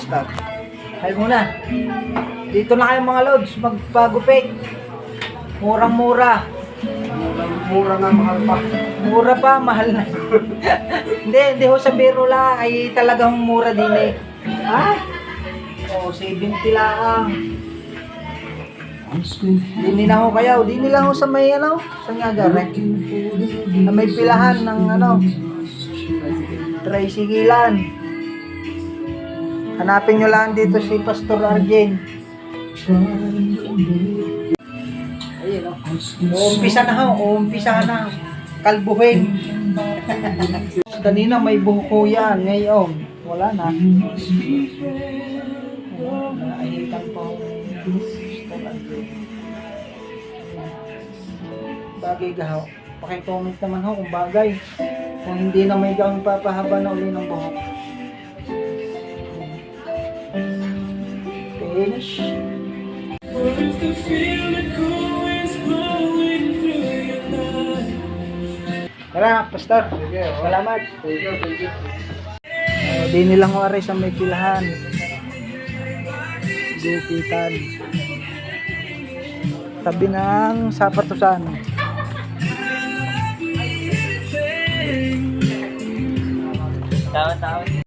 Pastor. Hay muna. Dito na kayo mga lods, magpagupit. Murang-mura. Mura na, mahal pa. Mura pa, mahal na. Hindi ho sa biro lang. Ay talagang mura din eh. Ah? Oh, 70 lang. Dini na ho kayo. Dini lang ho sa may ano, sa Niagara. Na may pilahan ng ano, tricyclean. Hanapin nyo lang dito si Pastor Arjen. Ayun o. Uumpisa na ho. Uumpisa na. Kalbuhin. Kanina may buhok yan. Ngayon, wala na. Naahitan pa ho. Pastor Arjen. Bagay gahaw. Pakicomment naman ho kung bagay. Kung hindi na may gawang papahaba na uli ng buhok. Finish. Tara, Pastor. Salamat. Thank you. Di nilang wari sa may pilahan. Gupitan. Tabi ng sapatusan. Tama-tama.